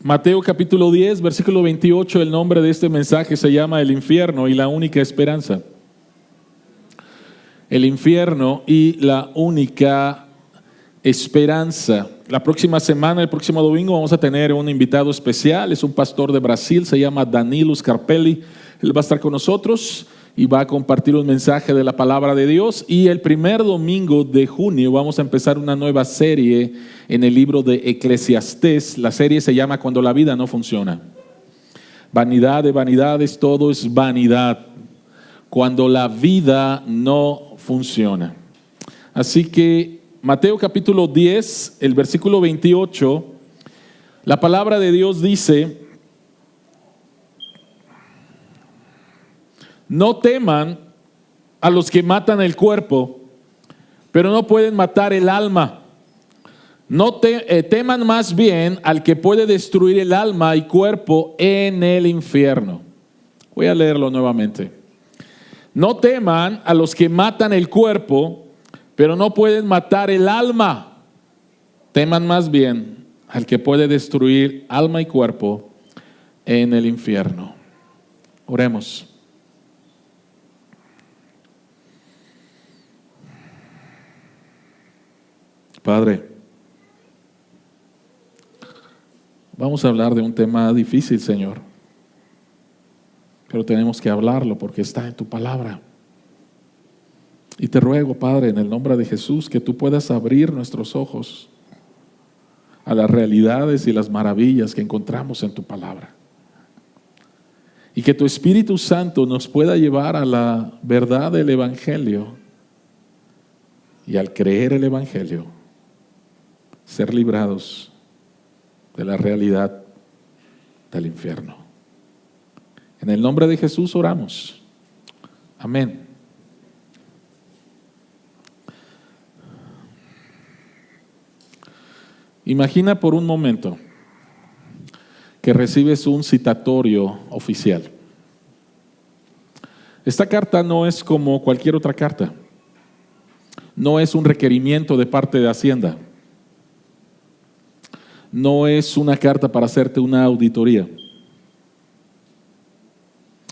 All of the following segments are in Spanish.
Mateo capítulo 10, versículo 28, el nombre de este mensaje se llama El infierno y la única esperanza. El infierno y la única esperanza. La próxima semana, el próximo domingo, vamos a tener un invitado especial. Es un pastor de Brasil, se llama Danilo Scarpelli. Él va a estar con nosotros y va a compartir un mensaje de la palabra de Dios. Y el primer domingo de junio vamos a empezar una nueva serie en el libro de Eclesiastés. La serie se llama Cuando la vida no funciona. Vanidad de vanidades, todo es vanidad cuando la vida no funciona. Así que Mateo capítulo 10, el versículo 28, la palabra de Dios dice: no teman a los que matan el cuerpo, pero no pueden matar el alma. No teman más bien al que puede destruir el alma y cuerpo en el infierno. Voy a leerlo nuevamente. No teman a los que matan el cuerpo, pero no pueden matar el alma. Teman más bien al que puede destruir alma y cuerpo en el infierno. Oremos. Padre, vamos a hablar de un tema difícil, Señor, pero tenemos que hablarlo porque está en tu palabra. Y te ruego, Padre, en el nombre de Jesús, que tú puedas abrir nuestros ojos a las realidades y las maravillas que encontramos en tu palabra. Y que tu Espíritu Santo nos pueda llevar a la verdad del Evangelio. Y al creer el Evangelio, ser librados de la realidad del infierno. En el nombre de Jesús oramos. Amén. Imagina por un momento que recibes un citatorio oficial. Esta carta no es como cualquier otra carta. No es un requerimiento de parte de Hacienda. No es una carta para hacerte una auditoría.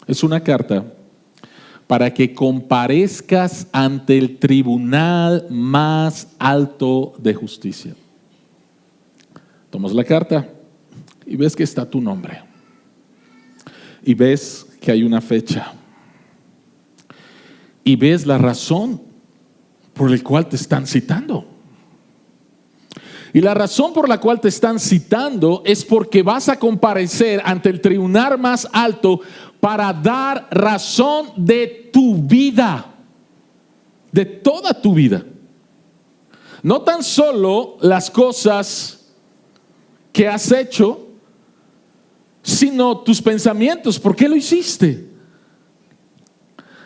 Es una carta para que comparezcas ante el tribunal más alto de justicia. Tomas la carta y ves que está tu nombre. Y ves que hay una fecha. Y ves la razón por la cual te están citando. Y la razón por la cual te están citando es porque vas a comparecer ante el tribunal más alto para dar razón de tu vida, de toda tu vida. No tan solo las cosas que has hecho, sino tus pensamientos. ¿Por qué lo hiciste?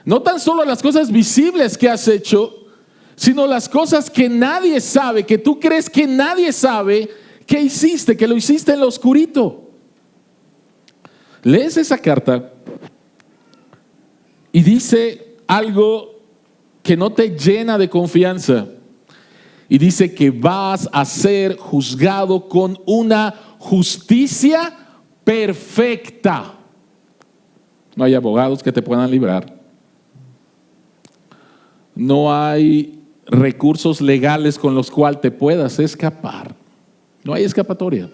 No tan solo las cosas visibles que has hecho, sino las cosas que nadie sabe, que tú crees que nadie sabe que hiciste, que lo hiciste en lo oscurito. Lees esa carta y dice algo que no te llena de confianza. Y dice que vas a ser juzgado con una justicia perfecta. No hay abogados que te puedan librar. No hay recursos legales con los cuales te puedas escapar. No hay escapatoria.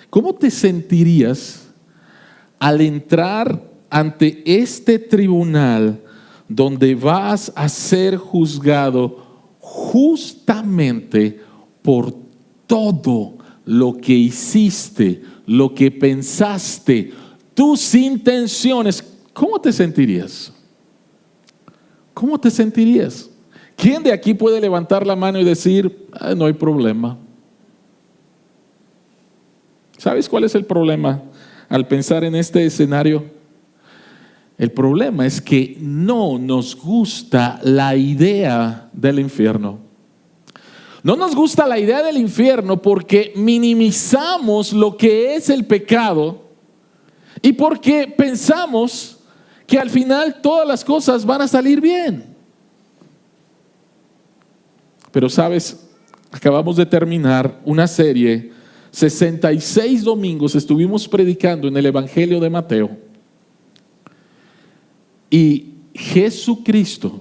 ¿Cómo te sentirías al entrar ante este tribunal donde vas a ser juzgado justamente por todo lo que hiciste, lo que pensaste, tus intenciones? ¿Cómo te sentirías? ¿Cómo te sentirías? ¿Quién de aquí puede levantar la mano y decir, no hay problema? ¿Sabes cuál es el problema al pensar en este escenario? El problema es que no nos gusta la idea del infierno. No nos gusta la idea del infierno porque minimizamos lo que es el pecado y porque pensamos que al final todas las cosas van a salir bien. Pero sabes, acabamos de terminar una serie, 66 domingos estuvimos predicando en el Evangelio de Mateo. Y Jesucristo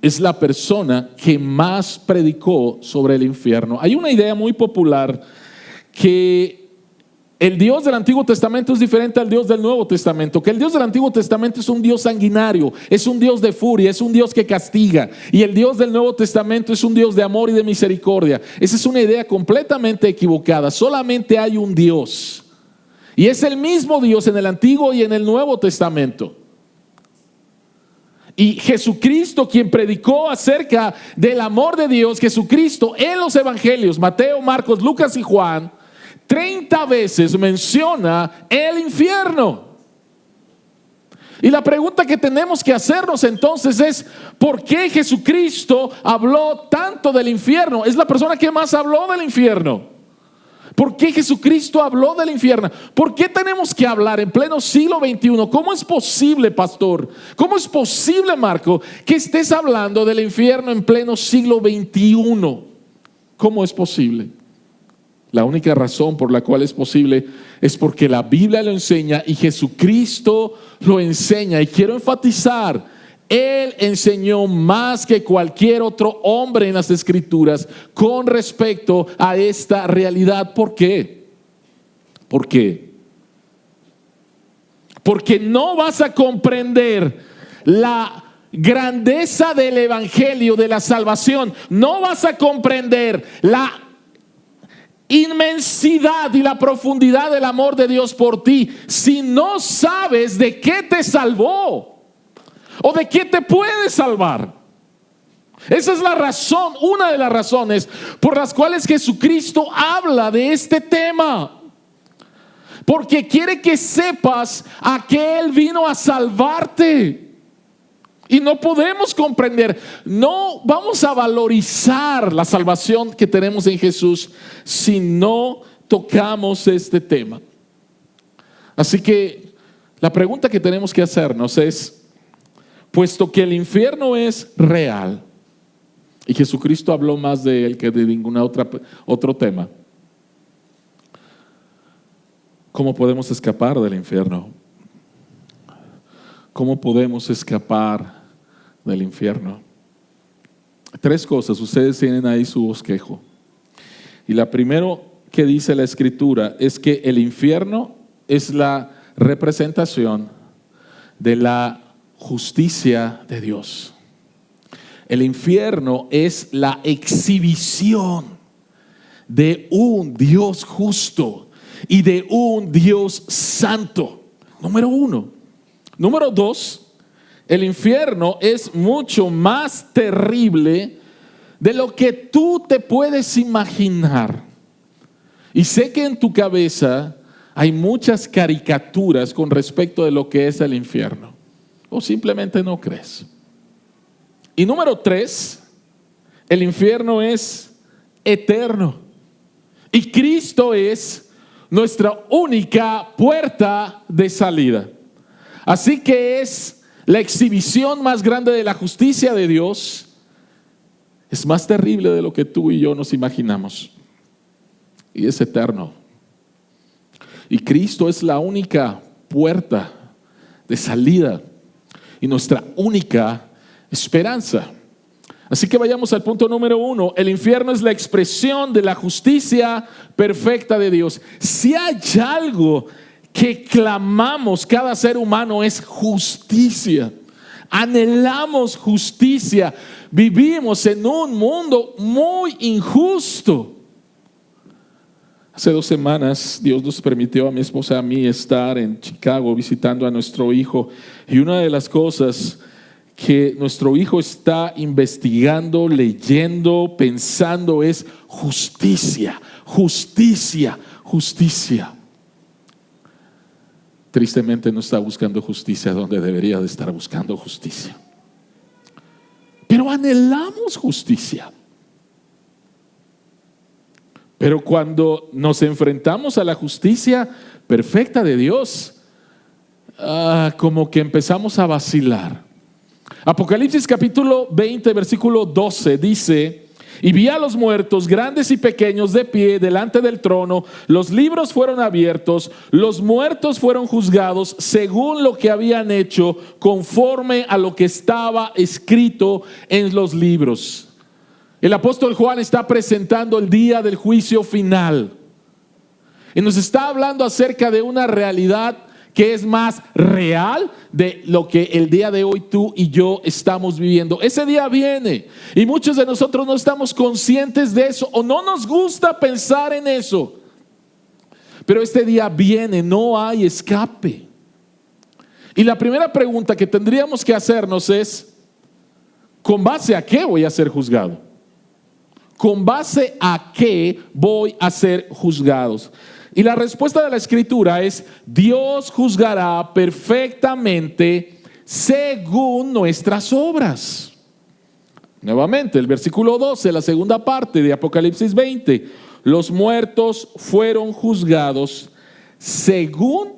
es la persona que más predicó sobre el infierno. Hay una idea muy popular que el Dios del Antiguo Testamento es diferente al Dios del Nuevo Testamento, que el Dios del Antiguo Testamento es un Dios sanguinario, es un Dios de furia, es un Dios que castiga, y el Dios del Nuevo Testamento es un Dios de amor y de misericordia. Esa es una idea completamente equivocada. Solamente hay un Dios, y es el mismo Dios en el Antiguo y en el Nuevo Testamento. Y Jesucristo, quien predicó acerca del amor de Dios, Jesucristo en los evangelios, Mateo, Marcos, Lucas y Juan, 30 veces menciona el infierno. Y la pregunta que tenemos que hacernos entonces es: ¿por qué Jesucristo habló tanto del infierno? Es la persona que más habló del infierno. ¿Por qué Jesucristo habló del infierno? ¿Por qué tenemos que hablar en pleno siglo XXI? ¿Cómo es posible, pastor? ¿Cómo es posible, Marco, que estés hablando del infierno en pleno siglo XXI? ¿Cómo es posible? La única razón por la cual es posible es porque la Biblia lo enseña y Jesucristo lo enseña. Y quiero enfatizar: Él enseñó más que cualquier otro hombre en las Escrituras con respecto a esta realidad. ¿Por qué? ¿Por qué? Porque no vas a comprender la grandeza del evangelio, de la salvación. No vas a comprender la inmensidad y la profundidad del amor de Dios por ti si no sabes de qué te salvó o de qué te puede salvar. Esa es la razón, una de las razones por las cuales Jesucristo habla de este tema. Porque quiere que sepas a qué Él vino a salvarte. Y no podemos comprender, no vamos a valorizar la salvación que tenemos en Jesús si no tocamos este tema. Así que la pregunta que tenemos que hacernos es: puesto que el infierno es real, y Jesucristo habló más de él que de ningún otro tema, ¿cómo podemos escapar del infierno? ¿Cómo podemos escapar del infierno? 3 cosas, ustedes tienen ahí su bosquejo. Y la primera que dice la Escritura es que el infierno es la representación de la justicia de Dios. El infierno es la exhibición de un Dios justo y de un Dios santo. Número 1. Número 2, el infierno es mucho más terrible de lo que tú te puedes imaginar. Y sé que en tu cabeza hay muchas caricaturas con respecto de lo que es el infierno, o simplemente no crees. Y número 3, el infierno es eterno y Cristo es nuestra única puerta de salida. Así que es la exhibición más grande de la justicia de Dios. Es más terrible de lo que tú y yo nos imaginamos. Y es eterno. Y Cristo es la única puerta de salida y nuestra única esperanza. Así que vayamos al punto número 1. El infierno es la expresión de la justicia perfecta de Dios. Si hay algo que clamamos cada ser humano es justicia. Anhelamos justicia. Vivimos en un mundo muy injusto. Hace 2 semanas Dios nos permitió a mi esposa y a mí estar en Chicago visitando a nuestro hijo. Y una de las cosas que nuestro hijo está investigando, leyendo, pensando es justicia, justicia, justicia. Tristemente no está buscando justicia donde debería de estar buscando justicia. Pero anhelamos justicia. Pero cuando nos enfrentamos a la justicia perfecta de Dios, como que empezamos a vacilar. Apocalipsis capítulo 20, versículo 12 dice: y vi a los muertos, grandes y pequeños, de pie delante del trono. Los libros fueron abiertos, los muertos fueron juzgados según lo que habían hecho, conforme a lo que estaba escrito en los libros. El apóstol Juan está presentando el día del juicio final y nos está hablando acerca de una realidad que es más real de lo que el día de hoy tú y yo estamos viviendo. Ese día viene y muchos de nosotros no estamos conscientes de eso o no nos gusta pensar en eso. Pero este día viene, no hay escape. Y la primera pregunta que tendríamos que hacernos es: ¿con base a qué voy a ser juzgado? ¿Con base a qué voy a ser juzgados? Y la respuesta de la Escritura es: Dios juzgará perfectamente según nuestras obras. Nuevamente, el versículo 12, la segunda parte de Apocalipsis 20. Los muertos fueron juzgados según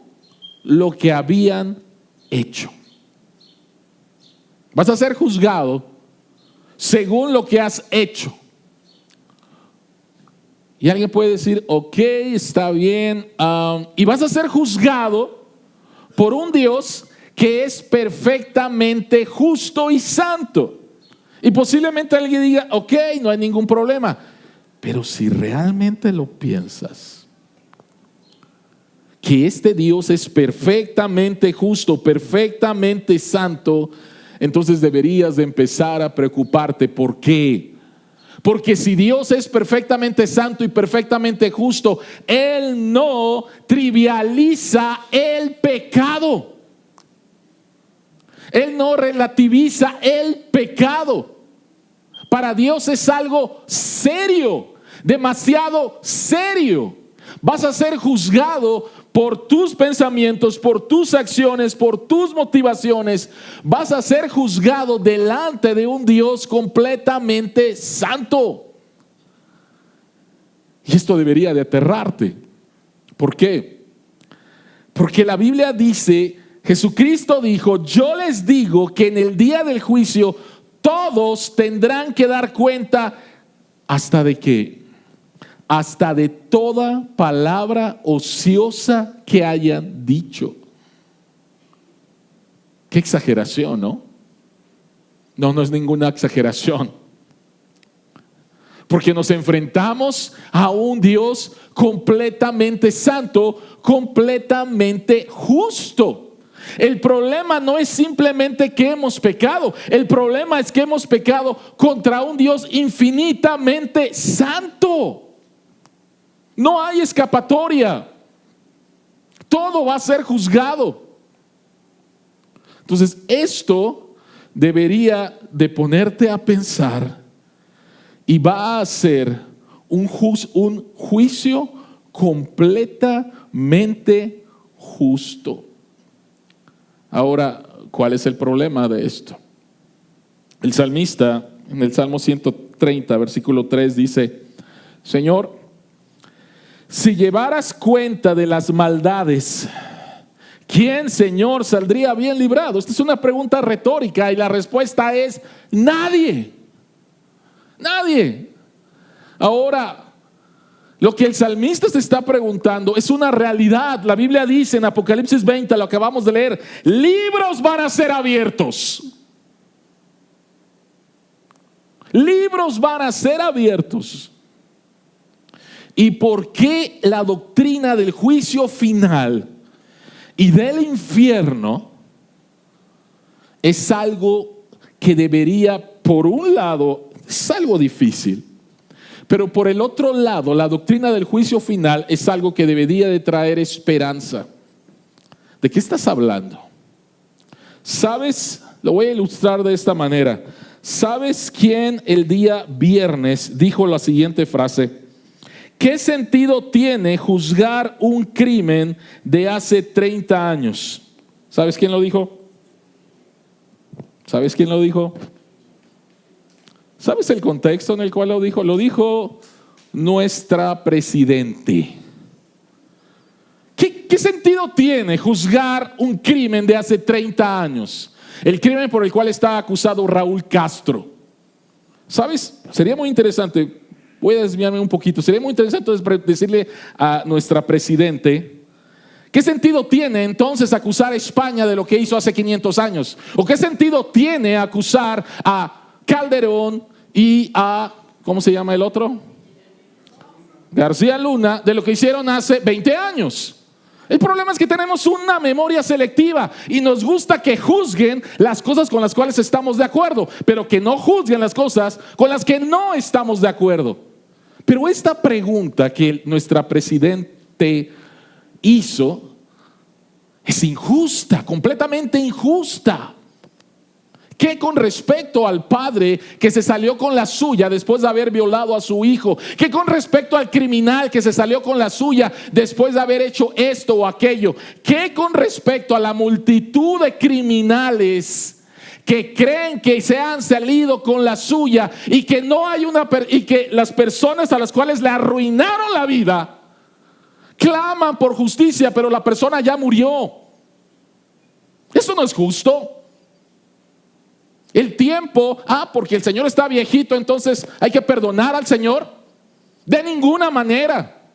lo que habían hecho. Vas a ser juzgado según lo que has hecho. Y alguien puede decir: ok, está bien, y vas a ser juzgado por un Dios que es perfectamente justo y santo. Y posiblemente alguien diga: ok, no hay ningún problema. Pero si realmente lo piensas, que este Dios es perfectamente justo, perfectamente santo, entonces deberías de empezar a preocuparte. ¿Por qué? Porque si Dios es perfectamente santo y perfectamente justo, Él no trivializa el pecado. Él no relativiza el pecado. Para Dios es algo serio, demasiado serio. Vas a ser juzgado por tus pensamientos, por tus acciones, por tus motivaciones. Vas a ser juzgado delante de un Dios completamente santo. Y esto debería de aterrarte. ¿Por qué? Porque la Biblia dice, Jesucristo dijo: yo les digo que en el día del juicio todos tendrán que dar cuenta. ¿Hasta de qué? Hasta de toda palabra ociosa que hayan dicho. Qué exageración, ¿no? No, no es ninguna exageración. Porque nos enfrentamos a un Dios completamente santo, completamente justo. El problema no es simplemente que hemos pecado. El problema es que hemos pecado contra un Dios infinitamente santo. No hay escapatoria. Todo va a ser juzgado. Entonces, esto debería de ponerte a pensar y va a ser un juicio completamente justo. Ahora, ¿cuál es el problema de esto? El salmista en el Salmo 130, versículo 3 dice: Señor, si llevaras cuenta de las maldades, ¿quién, Señor, saldría bien librado? Esta es una pregunta retórica y la respuesta es: nadie. Nadie. Ahora, lo que el salmista se está preguntando es una realidad. La Biblia dice en Apocalipsis 20, lo acabamos de leer: libros van a ser abiertos. Libros van a ser abiertos. ¿Y por qué la doctrina del juicio final y del infierno es algo que debería, por un lado, es algo difícil, pero por el otro lado, la doctrina del juicio final es algo que debería de traer esperanza? ¿De qué estás hablando? ¿Sabes? Lo voy a ilustrar de esta manera. ¿Sabes quién el día viernes dijo la siguiente frase? ¿Qué sentido tiene juzgar un crimen de hace 30 años? ¿Sabes quién lo dijo? ¿Sabes quién lo dijo? ¿Sabes el contexto en el cual lo dijo? Lo dijo nuestra presidente. ¿Qué sentido tiene juzgar un crimen de hace 30 años? el crimen por el cual está acusado Raúl Castro. ¿Sabes? Sería muy interesante, voy a desviarme un poquito, sería muy interesante decirle a nuestra presidente, ¿qué sentido tiene entonces acusar a España de lo que hizo hace 500 años? ¿O qué sentido tiene acusar a Calderón y a, ¿cómo se llama el otro? García Luna, de lo que hicieron hace 20 años? El problema es que tenemos una memoria selectiva y nos gusta que juzguen las cosas con las cuales estamos de acuerdo, pero que no juzguen las cosas con las que no estamos de acuerdo. Pero esta pregunta que nuestra presidente hizo es injusta, completamente injusta. ¿Qué con respecto al padre que se salió con la suya después de haber violado a su hijo? ¿Qué con respecto al criminal que se salió con la suya después de haber hecho esto o aquello? ¿Qué con respecto a la multitud de criminales que creen que se han salido con la suya y que no hay y que las personas a las cuales le arruinaron la vida claman por justicia, pero la persona ya murió? Eso no es justo. El tiempo, porque el Señor está viejito, entonces hay que perdonar al Señor. De ninguna manera.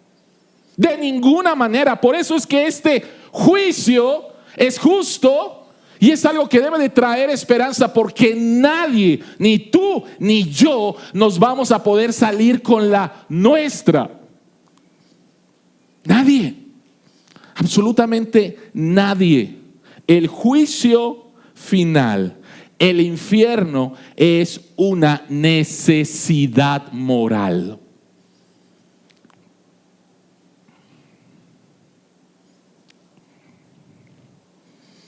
De ninguna manera. Por eso es que este juicio es justo y es algo que debe de traer esperanza, porque nadie, ni tú ni yo, nos vamos a poder salir con la nuestra. Nadie. Absolutamente nadie. El juicio final, el infierno, es una necesidad moral.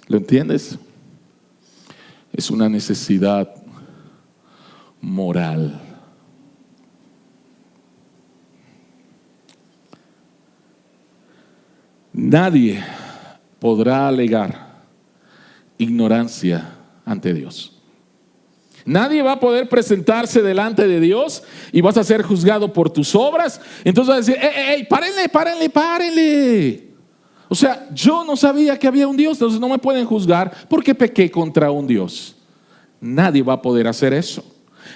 ¿Lo entiendes? Es una necesidad moral. Nadie podrá alegar ignorancia ante Dios. Nadie va a poder presentarse delante de Dios y vas a ser juzgado por tus obras. Entonces vas a decir, párenle. O sea, yo no sabía que había un Dios, entonces no me pueden juzgar porque pequé contra un Dios. Nadie va a poder hacer eso.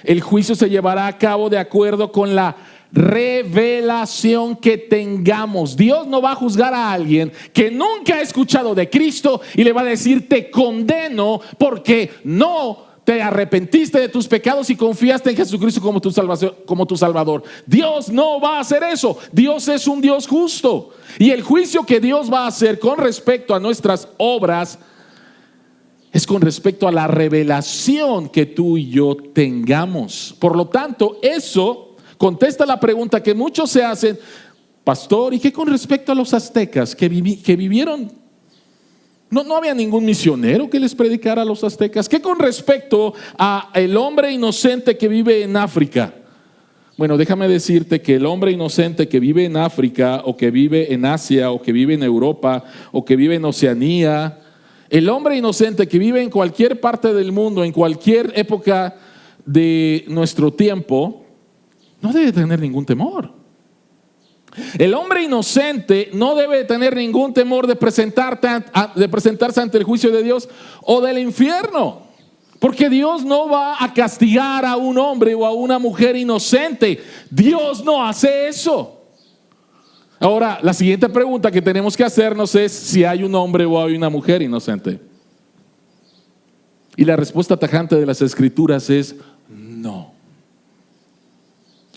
El juicio se llevará a cabo de acuerdo con la revelación que tengamos. Dios no va a juzgar a alguien que nunca ha escuchado de Cristo y le va a decir, te condeno porque no te arrepentiste de tus pecados y confiaste en Jesucristo como tu Salvador. Dios no va a hacer eso. Dios es un Dios justo. Y el juicio que Dios va a hacer con respecto a nuestras obras es con respecto a la revelación que tú y yo tengamos. Por lo tanto, eso contesta la pregunta que muchos se hacen, pastor, ¿y qué con respecto a los aztecas que vivieron? No había ningún misionero que les predicara a los aztecas. ¿Qué con respecto a el hombre inocente que vive en África? Bueno, déjame decirte que el hombre inocente que vive en África, o que vive en Asia, o que vive en Europa, o que vive en Oceanía, el hombre inocente que vive en cualquier parte del mundo, en cualquier época de nuestro tiempo, no debe tener ningún temor. El hombre inocente no debe tener ningún temor de presentarse ante el juicio de Dios o del infierno, porque Dios no va a castigar a un hombre o a una mujer inocente. Dios no hace eso. Ahora, la siguiente pregunta que tenemos que hacernos es si hay un hombre o hay una mujer inocente. Y la respuesta tajante de las Escrituras es no.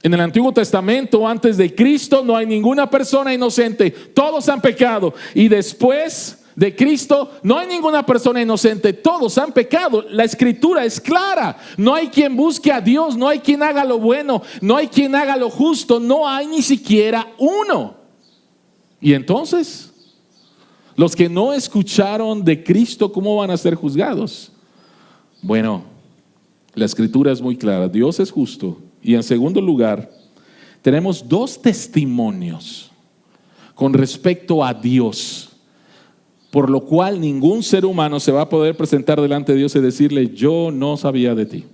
En el Antiguo Testamento, antes de Cristo, no hay ninguna persona inocente. Todos han pecado. Y después de Cristo, no hay ninguna persona inocente. Todos han pecado. La Escritura es clara. No hay quien busque a Dios. No hay quien haga lo bueno. No hay quien haga lo justo. No hay ni siquiera uno. Y entonces, los que no escucharon de Cristo, ¿cómo van a ser juzgados? Bueno, la Escritura es muy clara. Dios es justo. Y en segundo lugar, tenemos dos testimonios con respecto a Dios, por lo cual ningún ser humano se va a poder presentar delante de Dios y decirle, yo no sabía de ti.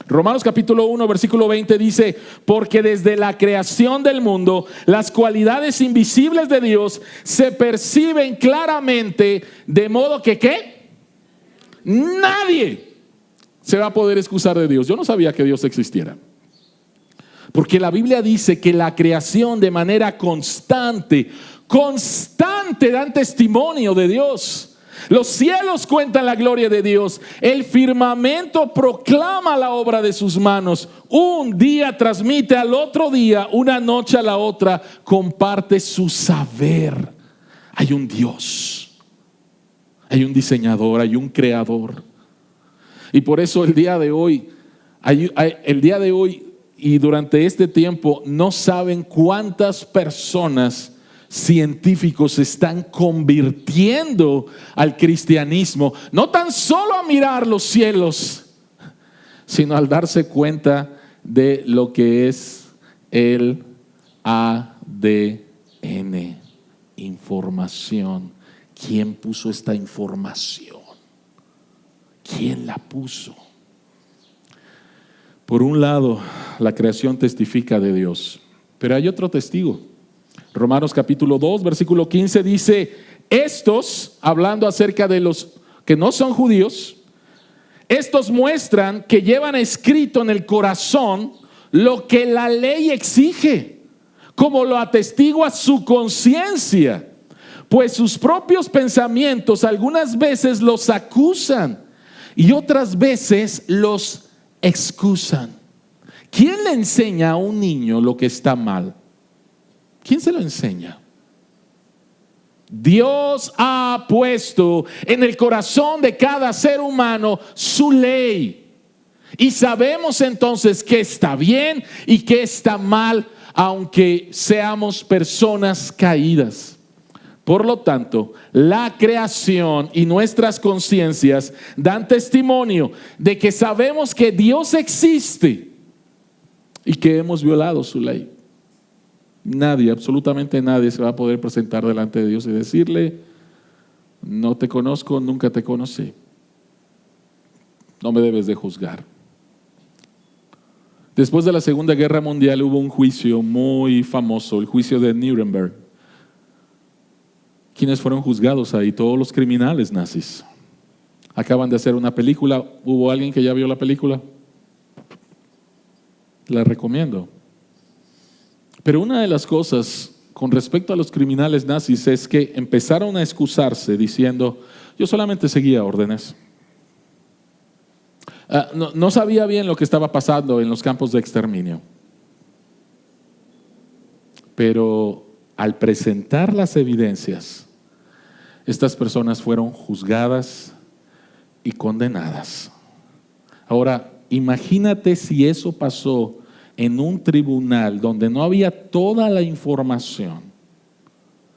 Romanos capítulo 1, versículo 20 dice, porque desde la creación del mundo, las cualidades invisibles de Dios se perciben claramente, de modo que, ¿qué? nadie se va a poder excusar de Dios. Yo no sabía que Dios existiera. Porque la Biblia dice que la creación de manera constante dan testimonio de Dios. Los cielos cuentan la gloria de Dios. El firmamento proclama la obra de sus manos. Un día transmite al otro día, una noche a la otra comparte su saber. Hay un Dios, hay un diseñador, hay un creador. Y por eso el día de hoy y durante este tiempo no saben cuántas personas, científicos, se están convirtiendo al cristianismo, no tan solo a mirar los cielos, sino al darse cuenta de lo que es el ADN, información. ¿Quién puso esta información? ¿Quién la puso? Por un lado, la creación testifica de Dios, pero hay otro testigo. Romanos capítulo 2, versículo 15 dice: estos, hablando acerca de los que no son judíos, estos muestran que llevan escrito en el corazón lo que la ley exige, como lo atestigua su conciencia, pues sus propios pensamientos algunas veces los acusan y otras veces los excusan. ¿Quién le enseña a un niño lo que está mal? ¿Quién se lo enseña? Dios ha puesto en el corazón de cada ser humano su ley. Y sabemos entonces qué está bien y qué está mal, aunque seamos personas caídas. Por lo tanto, la creación y nuestras conciencias dan testimonio de que sabemos que Dios existe y que hemos violado su ley. Nadie, absolutamente nadie se va a poder presentar delante de Dios y decirle: no te conozco, nunca te conocí, no me debes de juzgar. Después de la Segunda Guerra Mundial hubo un juicio muy famoso, el juicio de Nuremberg. ¿Quiénes fueron juzgados ahí? Todos los criminales nazis. Acaban de hacer una película. ¿Hubo alguien que ya vio la película? La recomiendo. Pero una de las cosas con respecto a los criminales nazis es que empezaron a excusarse diciendo: yo solamente seguía órdenes. No sabía bien lo que estaba pasando en los campos de exterminio. Pero al presentar las evidencias, estas personas fueron juzgadas y condenadas. Ahora, imagínate si eso pasó en un tribunal donde no había toda la información,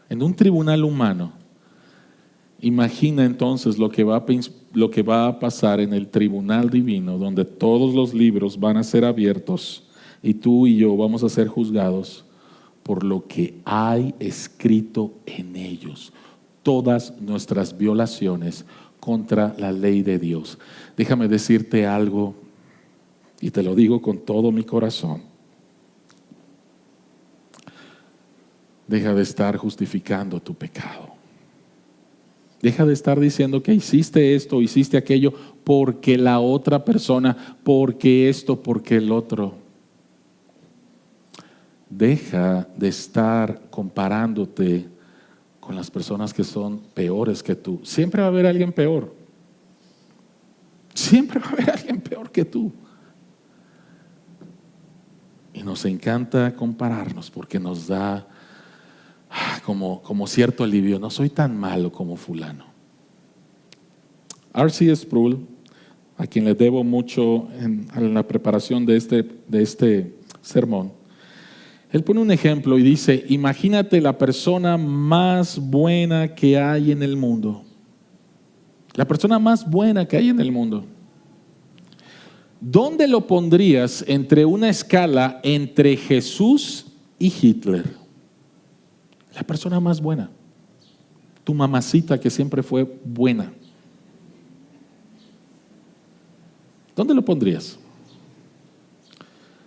en un tribunal humano. Imagina entonces lo que va a pasar en el tribunal divino, donde todos los libros van a ser abiertos y tú y yo vamos a ser juzgados por lo que hay escrito en ellos. Todas nuestras violaciones contra la ley de Dios. Déjame decirte algo, y te lo digo con todo mi corazón. Deja de estar justificando tu pecado. Deja de estar diciendo que hiciste esto, hiciste aquello, porque la otra persona, porque esto, porque el otro. Deja de estar comparándote con las personas que son peores que tú. Siempre va a haber alguien peor. Siempre va a haber alguien peor que tú. Y nos encanta compararnos porque nos da como cierto alivio. No soy tan malo como fulano. R.C. Sproul, a quien le debo mucho en la preparación de este sermón, él pone un ejemplo y dice: imagínate la persona más buena que hay en el mundo. La persona más buena que hay en el mundo. ¿Dónde lo pondrías entre una escala entre Jesús y Hitler? La persona más buena. Tu mamacita que siempre fue buena. ¿Dónde lo pondrías?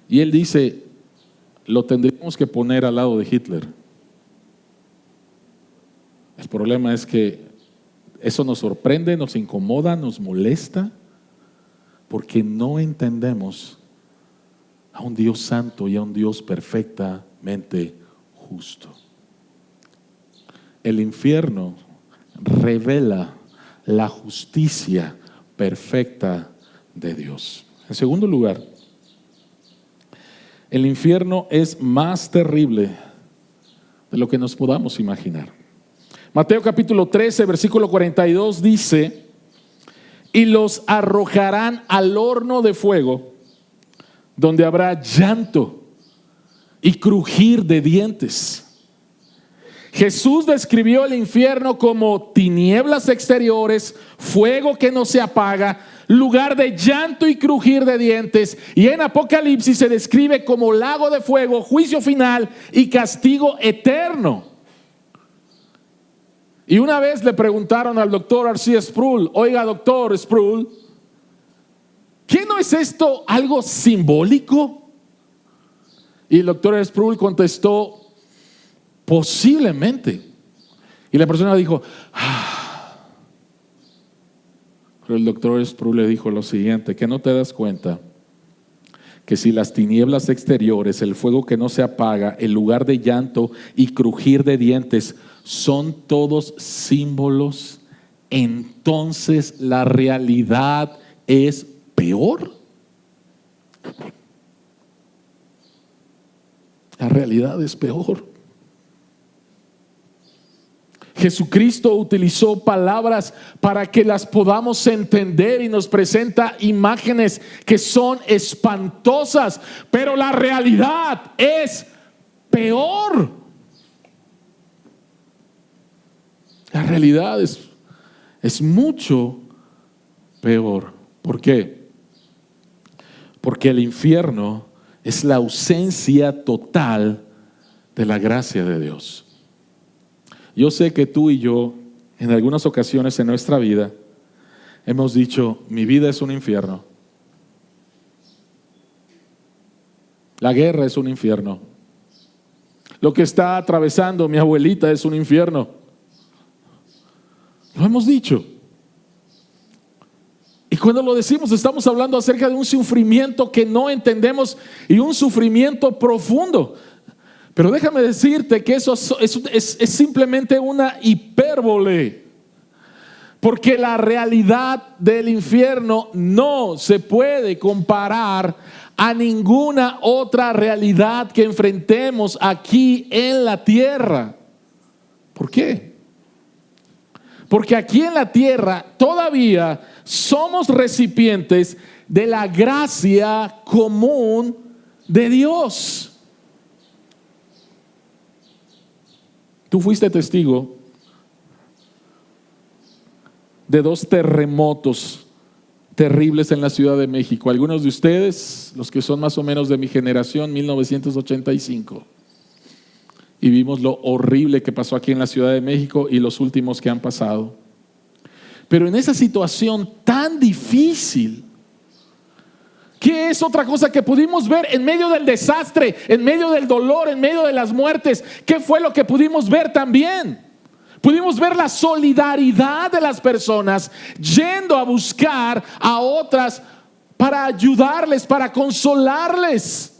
Y él dice: lo tendríamos que poner al lado de Hitler. El problema es que Eso nos sorprende, nos incomoda, nos molesta, porque no entendemos a un Dios santo y a un Dios perfectamente justo. El infierno revela la justicia perfecta de Dios. En segundo lugar, el infierno es más terrible de lo que nos podamos imaginar. Mateo capítulo 13, versículo 42 dice: y los arrojarán al horno de fuego, donde habrá llanto y crujir de dientes. Jesús describió el infierno como tinieblas exteriores, fuego que no se apaga, lugar de llanto y crujir de dientes. Y en Apocalipsis se describe como lago de fuego, juicio final y castigo eterno. Y una vez le preguntaron al doctor R.C. Sproul: oiga, doctor Sproul, ¿qué no es esto algo simbólico? Y el doctor Sproul contestó: posiblemente. Y la persona dijo: Pero el doctor Sproul le dijo lo siguiente: ¿que no te das cuenta que si las tinieblas exteriores, el fuego que no se apaga, el lugar de llanto y crujir de dientes son todos símbolos, entonces la realidad es peor? La realidad es peor. Jesucristo utilizó palabras para que las podamos entender y nos presenta imágenes que son espantosas, pero la realidad es peor. La realidad es mucho peor. ¿Por qué? Porque el infierno es la ausencia total de la gracia de Dios. Yo sé que tú y yo, en algunas ocasiones en nuestra vida, hemos dicho: mi vida es un infierno. La guerra es un infierno. Lo que está atravesando mi abuelita es un infierno. Lo hemos dicho. Y cuando lo decimos, estamos hablando acerca de un sufrimiento que no entendemos y un sufrimiento profundo. Pero déjame decirte que eso es simplemente una hipérbole, porque la realidad del infierno no se puede comparar a ninguna otra realidad que enfrentemos aquí en la tierra. ¿Por qué? Porque aquí en la tierra todavía somos recipientes de la gracia común de Dios. Tú fuiste testigo de 2 terremotos terribles en la Ciudad de México. Algunos de ustedes, los que son más o menos de mi generación, 1985. Y vimos lo horrible que pasó aquí en la Ciudad de México y los últimos que han pasado. Pero en esa situación tan difícil, ¿qué es otra cosa que pudimos ver en medio del desastre, en medio del dolor, en medio de las muertes? ¿Qué fue lo que pudimos ver también? Pudimos ver la solidaridad de las personas yendo a buscar a otras para ayudarles, para consolarles.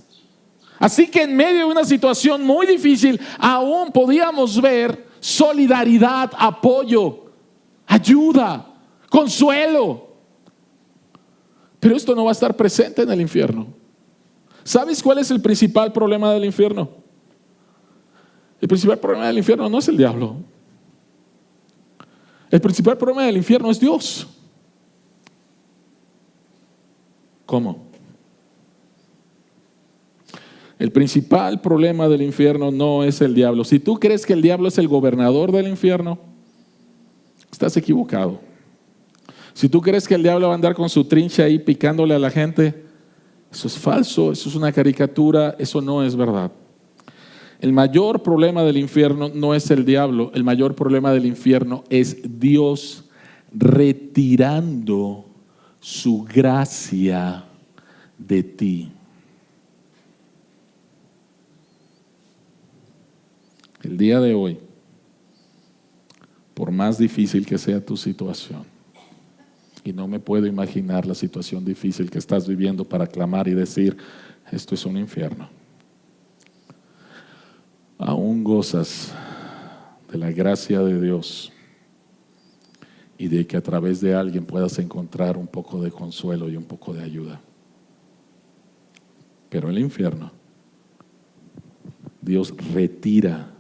Así que en medio de una situación muy difícil, aún podíamos ver solidaridad, apoyo, ayuda, consuelo. Pero esto no va a estar presente en el infierno. ¿Sabes cuál es el principal problema del infierno? El principal problema del infierno no es el diablo. El principal problema del infierno es Dios. ¿Cómo? El principal problema del infierno no es el diablo. Si tú crees que el diablo es el gobernador del infierno, estás equivocado. Si tú crees que el diablo va a andar con su trincha ahí picándole a la gente, eso es falso, eso es una caricatura, eso no es verdad. El mayor problema del infierno no es el diablo, el mayor problema del infierno es Dios retirando su gracia de ti. El día de hoy, por más difícil que sea tu situación, y no me puedo imaginar la situación difícil que estás viviendo para clamar y decir, esto es un infierno, aún gozas de la gracia de Dios y de que a través de alguien puedas encontrar un poco de consuelo y un poco de ayuda. Pero el infierno, Dios retira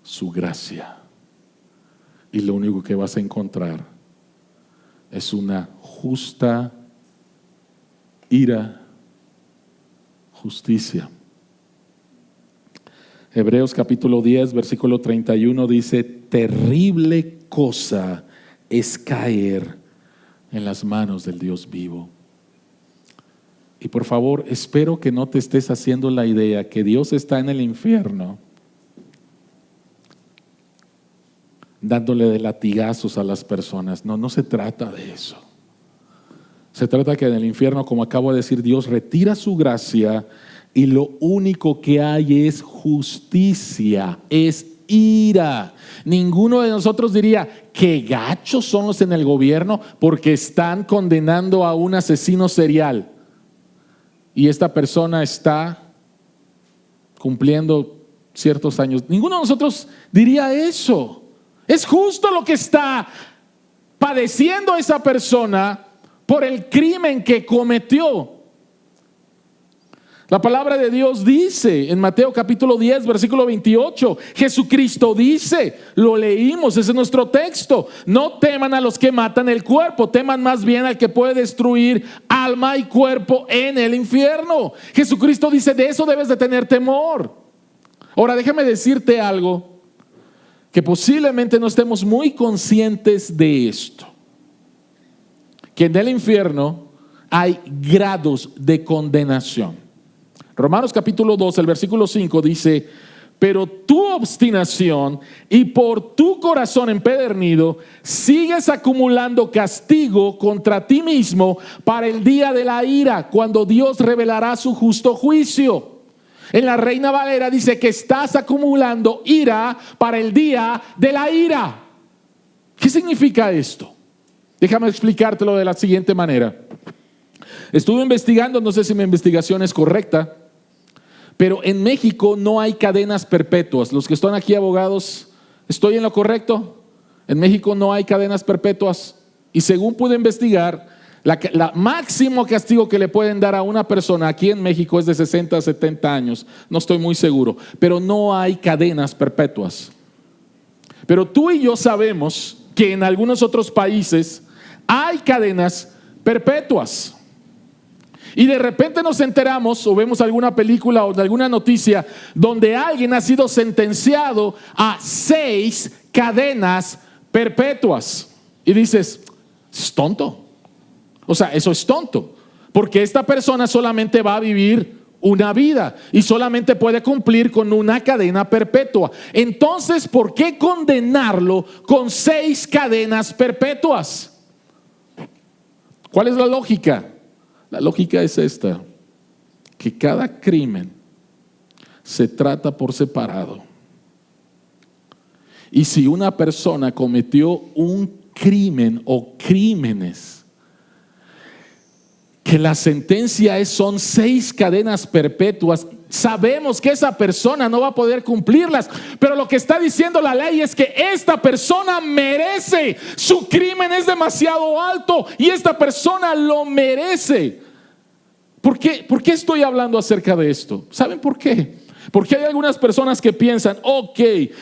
su gracia y lo único que vas a encontrar es una justa ira, justicia. Hebreos capítulo 10, versículo 31 dice, terrible cosa es caer en las manos del Dios vivo. Y por favor, espero que no te estés haciendo la idea que Dios está en el infierno dándole de latigazos a las personas. No, no se trata de eso. Se trata que en el infierno, como acabo de decir, Dios retira su gracia y lo único que hay es justicia, es ira. Ninguno de nosotros diría, qué gachos son los en el gobierno porque están condenando a un asesino serial y esta persona está cumpliendo ciertos años. Ninguno de nosotros diría eso. Es justo lo que está padeciendo esa persona por el crimen que cometió. La palabra de Dios dice en Mateo capítulo 10, versículo 28, Jesucristo dice, lo leímos, ese es nuestro texto, no teman a los que matan el cuerpo, teman más bien al que puede destruir alma y cuerpo en el infierno. Jesucristo dice, de eso debes de tener temor. Ahora déjame decirte algo, que posiblemente no estemos muy conscientes de esto, que en el infierno hay grados de condenación. Romanos capítulo 2, el versículo 5 dice, pero tu obstinación y por tu corazón empedernido sigues acumulando castigo contra ti mismo para el día de la ira, cuando Dios revelará su justo juicio. En la Reina Valera dice que estás acumulando ira para el día de la ira. ¿Qué significa esto? Déjame explicártelo de la siguiente manera. Estuve investigando, no sé si mi investigación es correcta, pero en México no hay cadenas perpetuas. Los que están aquí abogados, ¿estoy en lo correcto? En México no hay cadenas perpetuas. Y según pude investigar, la máximo castigo que le pueden dar a una persona aquí en México es de 60 a 70 años. No estoy muy seguro, pero no hay cadenas perpetuas. Pero tú y yo sabemos que en algunos otros países hay cadenas perpetuas. Y de repente nos enteramos o vemos alguna película o alguna noticia donde alguien ha sido sentenciado a 6 cadenas perpetuas. Y dices, es tonto. O sea, eso es tonto. Porque esta persona solamente va a vivir una vida y solamente puede cumplir con una cadena perpetua. Entonces, ¿por qué condenarlo con 6 cadenas perpetuas? ¿Cuál es la lógica? La lógica es esta, que cada crimen se trata por separado. Y si una persona cometió un crimen o crímenes, que la sentencia son 6 cadenas perpetuas, sabemos que esa persona no va a poder cumplirlas, pero lo que está diciendo la ley es que esta persona merece, su crimen es demasiado alto y esta persona lo merece. ¿Por qué estoy hablando acerca de esto? ¿Saben por qué? Porque hay algunas personas que piensan, ok,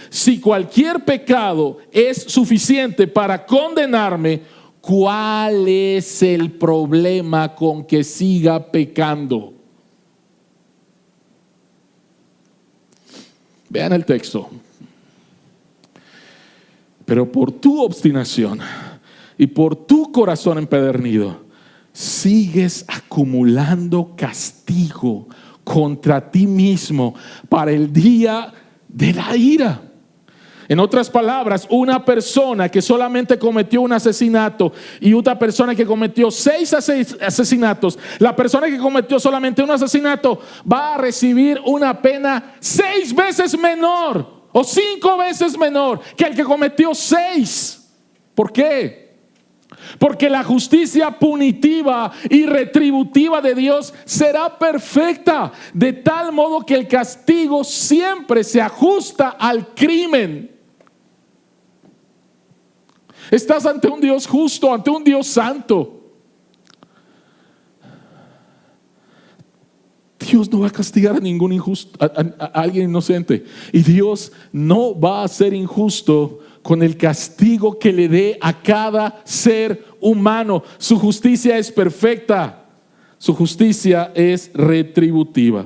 si cualquier pecado es suficiente para condenarme, ¿cuál es el problema con que siga pecando? Vean el texto. Pero por tu obstinación y por tu corazón empedernido, sigues acumulando castigo contra ti mismo para el día de la ira. En otras palabras, una persona que solamente cometió un asesinato y otra persona que cometió 6 asesinatos, la persona que cometió solamente un asesinato va a recibir una pena 6 veces menor. o 5 veces menor que el que cometió 6. ¿Por qué? Porque la justicia punitiva y retributiva de Dios será perfecta, de tal modo que el castigo siempre se ajusta al crimen. Estás ante un Dios justo, ante un Dios santo. Dios no va a castigar a ningún injusto, a alguien inocente. Y Dios no va a ser injusto con el castigo que le dé a cada ser humano. Su justicia es perfecta. Su justicia es retributiva.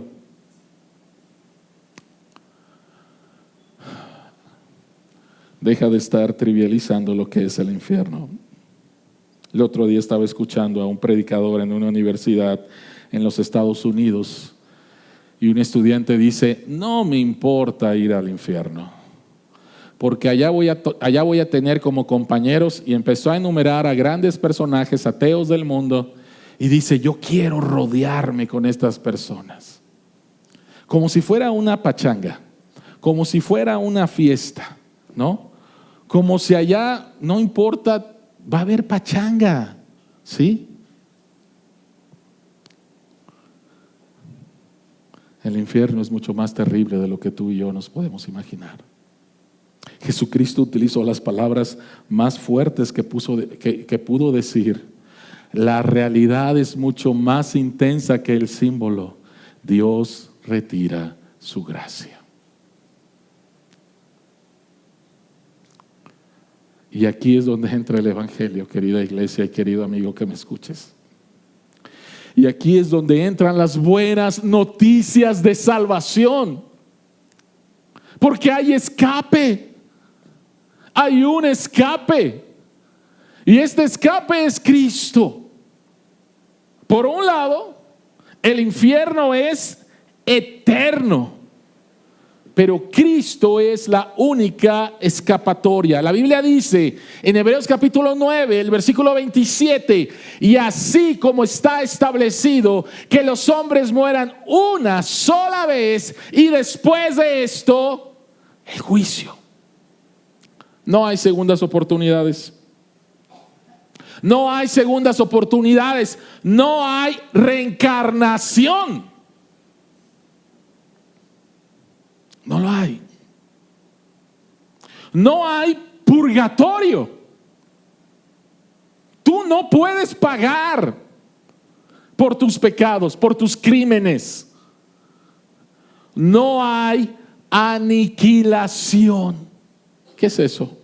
Deja de estar trivializando lo que es el infierno. El otro día estaba escuchando a un predicador en una universidad en los Estados Unidos y un estudiante dice: no me importa ir al infierno, porque allá voy a tener como compañeros, y empezó a enumerar a grandes personajes ateos del mundo y dice: yo quiero rodearme con estas personas, como si fuera una pachanga, como si fuera una fiesta, ¿no? Como si allá, no importa, va a haber pachanga, ¿sí? El infierno es mucho más terrible de lo que tú y yo nos podemos imaginar. Jesucristo utilizó las palabras más fuertes que pudo decir. La realidad es mucho más intensa que el símbolo. Dios retira su gracia. Y aquí es donde entra el evangelio, querida iglesia y querido amigo que me escuches. Y aquí es donde entran las buenas noticias de salvación. Porque hay escape. Hay un escape. Y este escape es Cristo. Por un lado, el infierno es eterno. Pero Cristo es la única escapatoria. La Biblia dice en Hebreos capítulo 9, el versículo 27: y así como está establecido que los hombres mueran una sola vez y después de esto el juicio. No hay segundas oportunidades. No hay segundas oportunidades. No hay reencarnación. No lo hay. No hay purgatorio. Tú no puedes pagar por tus pecados, por tus crímenes. No hay aniquilación. ¿Qué es eso?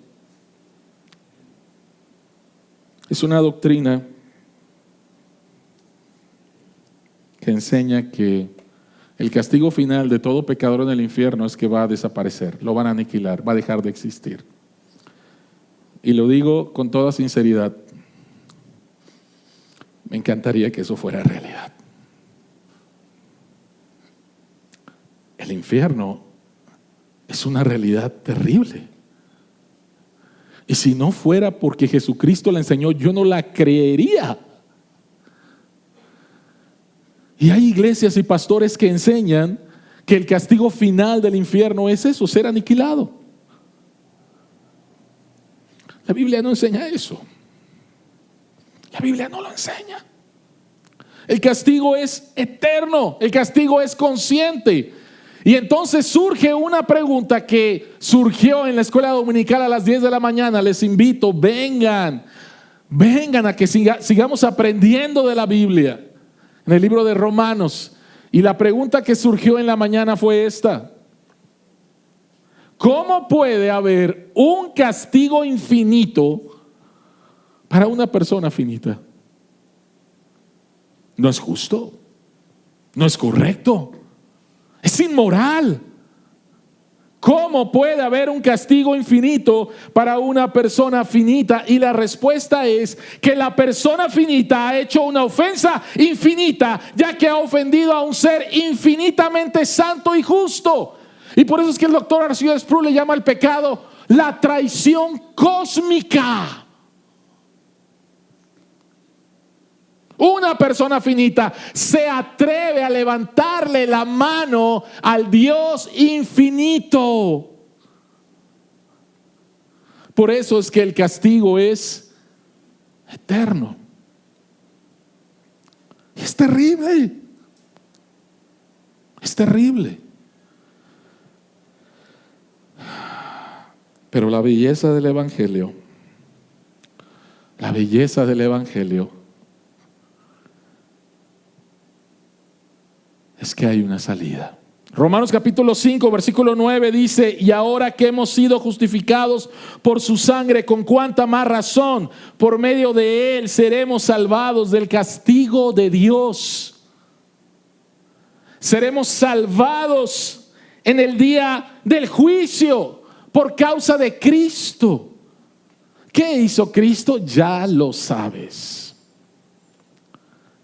Es una doctrina que enseña que el castigo final de todo pecador en el infierno es que va a desaparecer, lo van a aniquilar, va a dejar de existir. Y lo digo con toda sinceridad, me encantaría que eso fuera realidad. El infierno es una realidad terrible. Y si no fuera porque Jesucristo la enseñó, yo no la creería. Y hay iglesias y pastores que enseñan que el castigo final del infierno es eso, ser aniquilado. La Biblia no enseña eso. La Biblia no lo enseña. El castigo es eterno, el castigo es consciente. Y entonces surge una pregunta que surgió en la escuela dominical a las 10 de la mañana. Les invito, vengan a que sigamos aprendiendo de la Biblia. En el libro de Romanos. Y la pregunta que surgió en la mañana fue esta: ¿cómo puede haber un castigo infinito para una persona finita? No es justo, no es correcto, es inmoral. ¿Cómo puede haber un castigo infinito para una persona finita? Y la respuesta es que la persona finita ha hecho una ofensa infinita, ya que ha ofendido a un ser infinitamente santo y justo. Y por eso es que el doctor Arcides Sproul le llama al pecado la traición cósmica. Una persona finita se atreve a levantarle la mano al Dios infinito. Por eso es que el castigo es eterno. Es terrible. Es terrible. Pero la belleza del Evangelio, es que hay una salida. Romanos capítulo 5, versículo 9 dice: y ahora que hemos sido justificados por su sangre, con cuánta más razón por medio de él seremos salvados del castigo de Dios. Seremos salvados en el día del juicio por causa de Cristo. ¿Qué hizo Cristo? Ya lo sabes.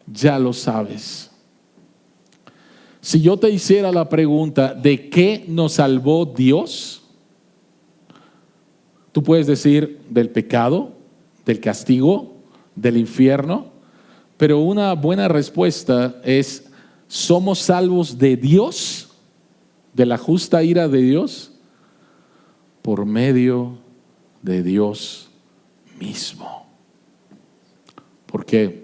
Ya lo sabes. Si yo te hiciera la pregunta, ¿de qué nos salvó Dios? Tú puedes decir del pecado, del castigo, del infierno, pero una buena respuesta es: ¿somos salvos de Dios, de la justa ira de Dios? Por medio de Dios mismo. ¿Por qué?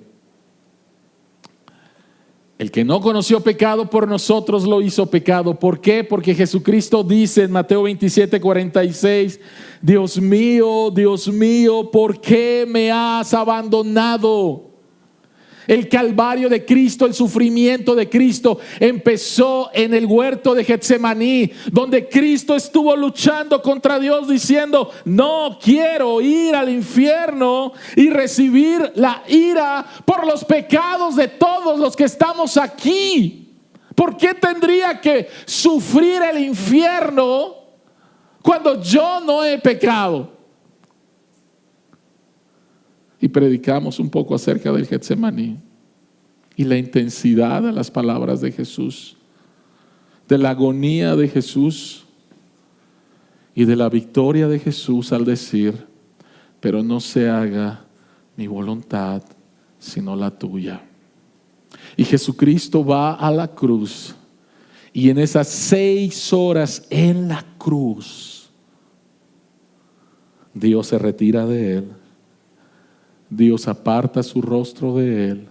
El que no conoció pecado por nosotros lo hizo pecado. ¿Por qué? Porque Jesucristo dice en Mateo 27:46: Dios mío, ¿por qué me has abandonado? El calvario de Cristo, el sufrimiento de Cristo empezó en el huerto de Getsemaní, donde Cristo estuvo luchando contra Dios diciendo: no quiero ir al infierno y recibir la ira por los pecados de todos los que estamos aquí. ¿Por qué tendría que sufrir el infierno cuando yo no he pecado? Y predicamos un poco acerca del Getsemaní y la intensidad de las palabras de Jesús, de la agonía de Jesús y de la victoria de Jesús al decir: pero no se haga mi voluntad sino la tuya. Y Jesucristo va a la cruz, y en esas 6 horas en la cruz, Dios se retira de él. Dios aparta su rostro de él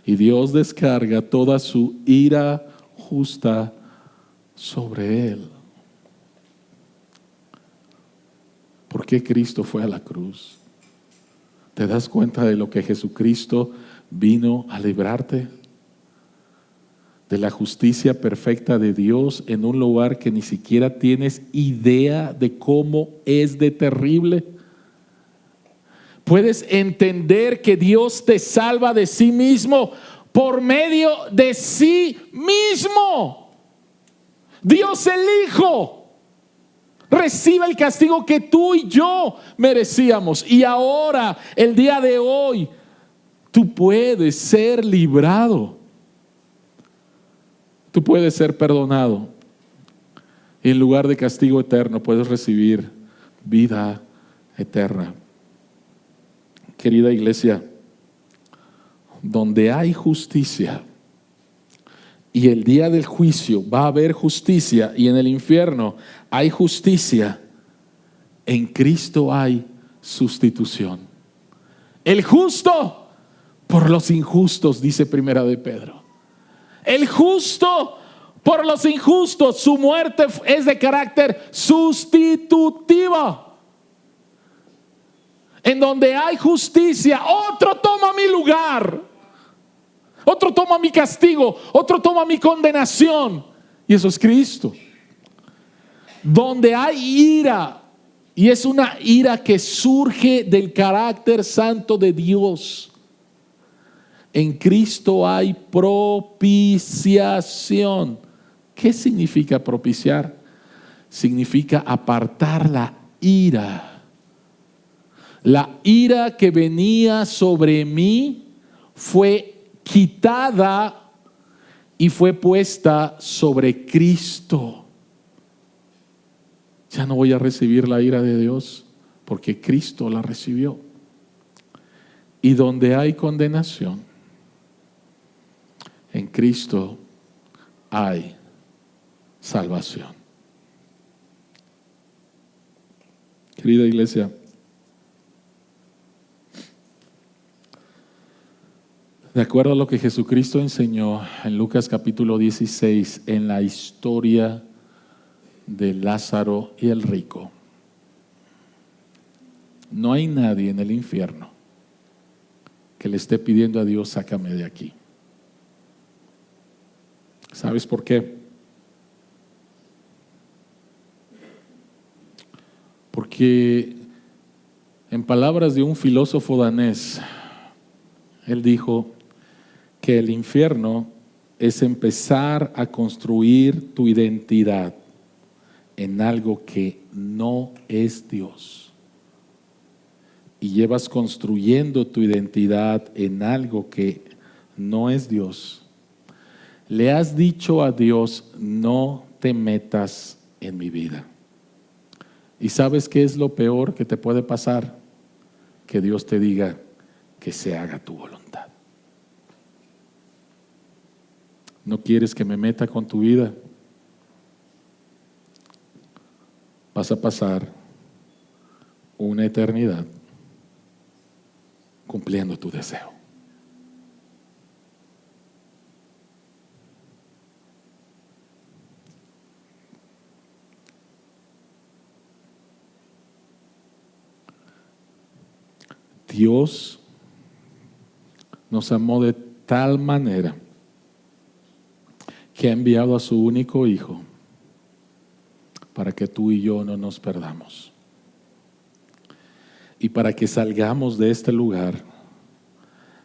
y Dios descarga toda su ira justa sobre él. ¿Por qué Cristo fue a la cruz? ¿Te das cuenta de lo que Jesucristo vino a librarte? De la justicia perfecta de Dios en un lugar que ni siquiera tienes idea de cómo es de terrible. Puedes entender que Dios te salva de sí mismo por medio de sí mismo. Dios el Hijo recibe el castigo que tú y yo merecíamos. Y ahora, el día de hoy, tú puedes ser librado. Tú puedes ser perdonado. Y en lugar de castigo eterno, puedes recibir vida eterna. Querida iglesia, donde hay justicia y el día del juicio va a haber justicia, y en el infierno hay justicia, en Cristo hay sustitución. El justo por los injustos, dice Primera de Pedro. El justo por los injustos, su muerte es de carácter sustitutivo. En donde hay justicia, otro toma mi lugar, otro toma mi castigo, otro toma mi condenación, y eso es Cristo. Donde hay ira, y es una ira que surge del carácter santo de Dios, en Cristo hay propiciación. ¿Qué significa propiciar? Significa apartar la ira. La ira que venía sobre mí fue quitada y fue puesta sobre Cristo. Ya no voy a recibir la ira de Dios porque Cristo la recibió. Y donde hay condenación, en Cristo hay salvación. querida iglesia. De acuerdo a lo que Jesucristo enseñó en Lucas capítulo 16, en la historia de Lázaro y el rico, no hay nadie en el infierno que le esté pidiendo a Dios, sácame de aquí. ¿Sabes por qué? Porque en palabras de un filósofo danés, él dijo que el infierno es empezar a construir tu identidad en algo que no es Dios. Y llevas construyendo tu identidad en algo que no es Dios. Le has dicho a Dios, no te metas en mi vida. ¿Y sabes qué es lo peor que te puede pasar? Que Dios te diga que se haga tu voluntad. ¿No quieres que me meta con tu vida? Vas a pasar una eternidad cumpliendo tu deseo. Dios nos amó de tal manera que ha enviado a su único Hijo para que tú y yo no nos perdamos. Y para que salgamos de este lugar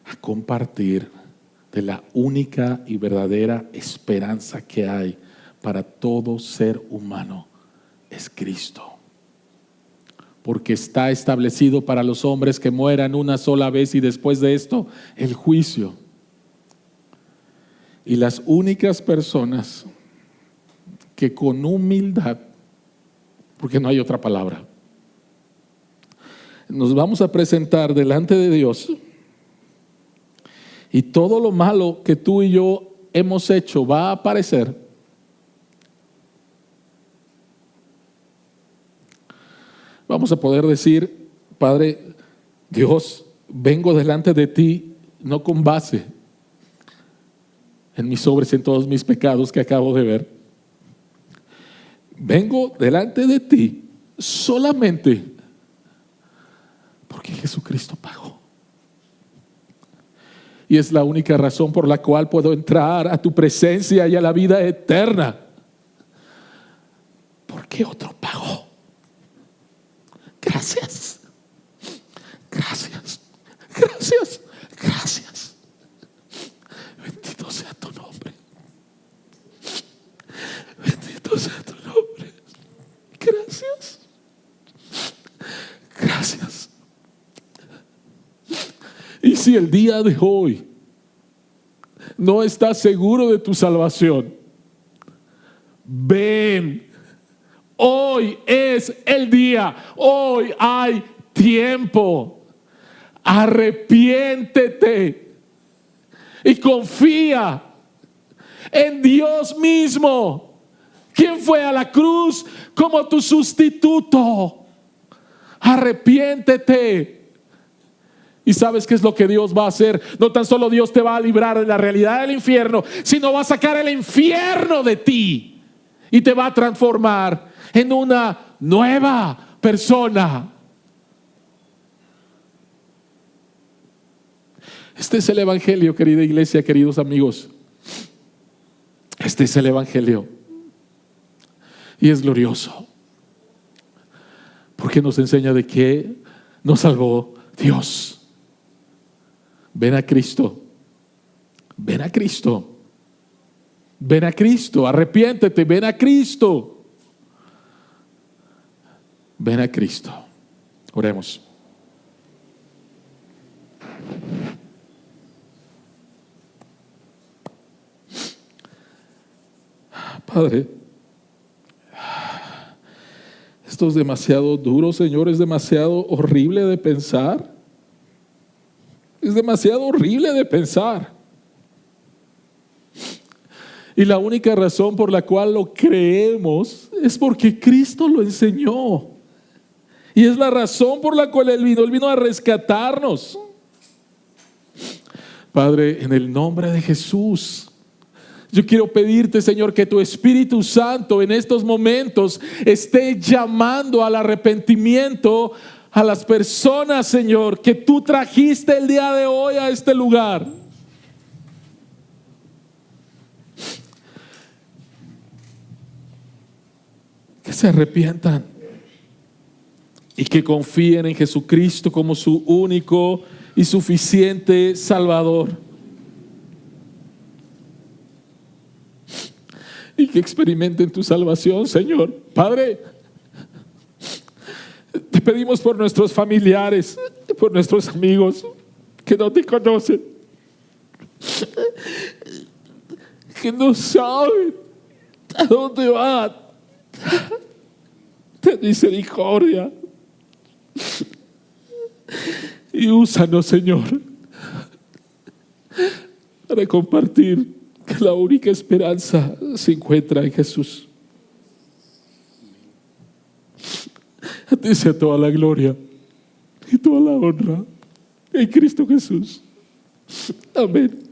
a compartir de la única y verdadera esperanza que hay para todo ser humano, es Cristo. Porque está establecido para los hombres que mueran una sola vez y después de esto el juicio. Y las únicas personas que con humildad, porque no hay otra palabra, nos vamos a presentar delante de Dios, y todo lo malo que tú y yo hemos hecho va a aparecer, vamos a poder decir, Padre Dios, vengo delante de ti no con base en mis obras, en todos mis pecados que acabo de ver. Vengo delante de ti solamente porque Jesucristo pagó. Y es la única razón por la cual puedo entrar a tu presencia y a la vida eterna. Porque otro pagó. Gracias. Gracias. Gracias. Gracias. Bendito sea tu nombre. Bendito sea tu nombre. Gracias. Gracias. Y si el día de hoy no estás seguro de tu salvación, ven. Hoy es el día. Hoy hay tiempo. Arrepiéntete y confía en Dios mismo, quien fue a la cruz como tu sustituto. Arrepiéntete. ¿Y sabes qué es lo que Dios va a hacer? No tan solo Dios te va a librar de la realidad del infierno, sino va a sacar el infierno de ti y te va a transformar en una nueva persona. Este es el evangelio, querida iglesia, queridos amigos. Este es el evangelio. Y es glorioso, porque nos enseña de que nos salvó Dios. Ven a Cristo. Ven a Cristo. Ven a Cristo. Arrepiéntete. Ven a Cristo. Ven a Cristo. Oremos. Padre, esto es demasiado duro, Señor, es demasiado horrible de pensar. Es demasiado horrible de pensar. Y la única razón por la cual lo creemos es porque Cristo lo enseñó. Y es la razón por la cual Él vino a rescatarnos. Padre, en el nombre de Jesús, yo quiero pedirte, Señor, que tu Espíritu Santo en estos momentos esté llamando al arrepentimiento a las personas, Señor, que tú trajiste el día de hoy a este lugar. Que se arrepientan y que confíen en Jesucristo como su único y suficiente Salvador. Y que experimenten tu salvación, Señor. Padre, te pedimos por nuestros familiares, por nuestros amigos que no te conocen, que no saben a dónde van. Ten misericordia y úsanos, Señor, para compartir que la única esperanza se encuentra en Jesús. A ti sea toda la gloria y toda la honra en Cristo Jesús. Amén.